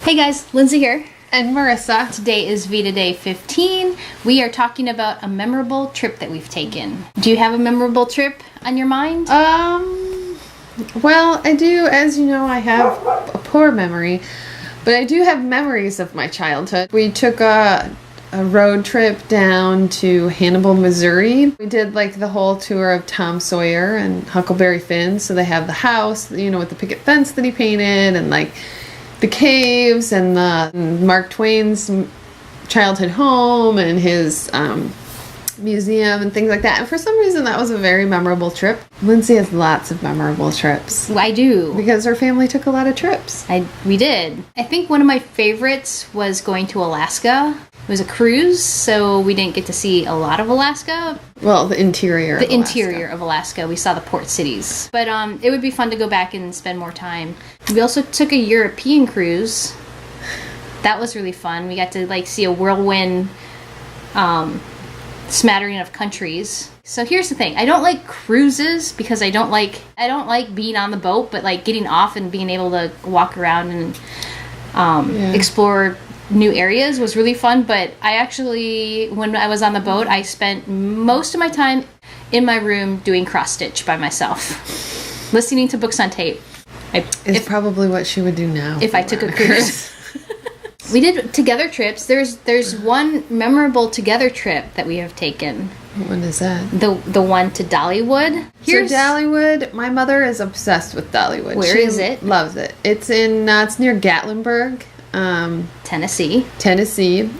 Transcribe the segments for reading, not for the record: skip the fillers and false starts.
Hey guys, Lindsay here. And Marissa. Today is VEDA Day 15. We are talking about a memorable trip that we've taken. Do you have a memorable trip on your mind? Well, I do. As you know, I have a poor memory, but I do have memories of my childhood. We took a road trip down to Hannibal, Missouri. We did like the whole tour of Tom Sawyer and Huckleberry Finn. So they have the house, you know, with the picket fence that he painted, and like the caves and the Mark Twain's childhood home and his museum and things like that. And for some reason, that was a very memorable trip. Lindsay has lots of memorable trips. I do. Because her family took a lot of trips. We did. I think one of my favorites was going to Alaska. It was a cruise, so we didn't get to see a lot of Alaska. Well, the interior of Alaska. Interior of Alaska. We saw the port cities. But it would be fun to go back and spend more time. We also took a European cruise. That was really fun. We got to like see a whirlwind smattering of countries. So here's the thing. I don't like cruises because I don't like being on the boat, but like getting off and being able to walk around and explore new areas was really fun. But I actually, when I was on the boat, I spent most of my time in my room doing cross stitch by myself, listening to books on tape. It's probably what she would do now if I took a cruise. We did together trips. There's one memorable together trip that we have taken. What is that? The one to Dollywood. So Dollywood, my mother is obsessed with Dollywood. Where is it? Loves it. It's near Gatlinburg, Tennessee.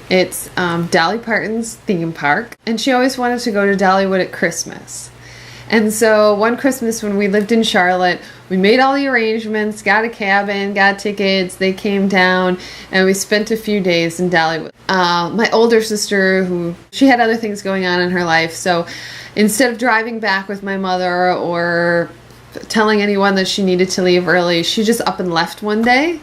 It's Dolly Parton's theme park, and she always wanted to go to Dollywood at Christmas. And so one Christmas when we lived in Charlotte, we made all the arrangements, got a cabin, got tickets. They came down, and we spent a few days in Dollywood. My older sister, she had other things going on in her life, so instead of driving back with my mother or telling anyone that she needed to leave early, she just up and left one day.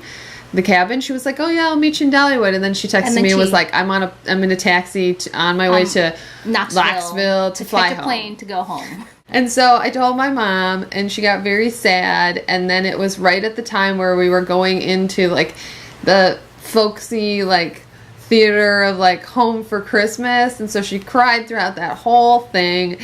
The cabin. She was like, "Oh yeah, I'll meet you in Dollywood," and then she texted me and was like, "I'm in a taxi on my way to Knoxville to fly home. A plane to go home." And so I told my mom, and she got very sad. And then it was right at the time where we were going into like the folksy like theater of like Home for Christmas, and so she cried throughout that whole thing.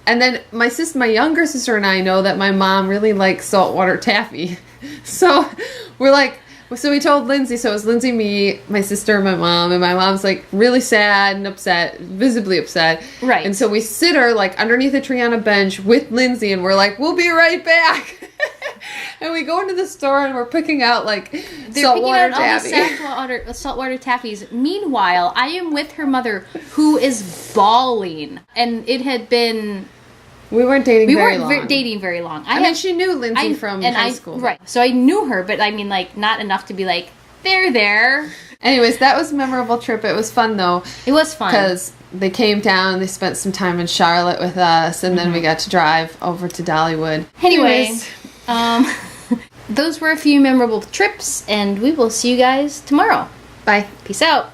And then my younger sister and I know that my mom really likes saltwater taffy, so we're like. So we told Lindsay, so it was Lindsay, me, my sister, and my mom, and my mom's like really sad and upset, visibly upset. Right. And so we sit her like underneath a tree on a bench with Lindsay, and we're like, we'll be right back. And we go into the store and we're picking out like saltwater taffy. Saltwater taffies. Meanwhile, I am with her mother, who is bawling, and it had been. We weren't dating very long. We weren't dating very long. I mean, she knew Lindsay from high school. Right. So I knew her, but I mean, like, not enough to be like, they're there. Anyways, that was a memorable trip. It was fun, though. It was fun. Because they came down, they spent some time in Charlotte with us, and then we got to drive over to Dollywood. Anyways, those were a few memorable trips, and we will see you guys tomorrow. Bye. Peace out.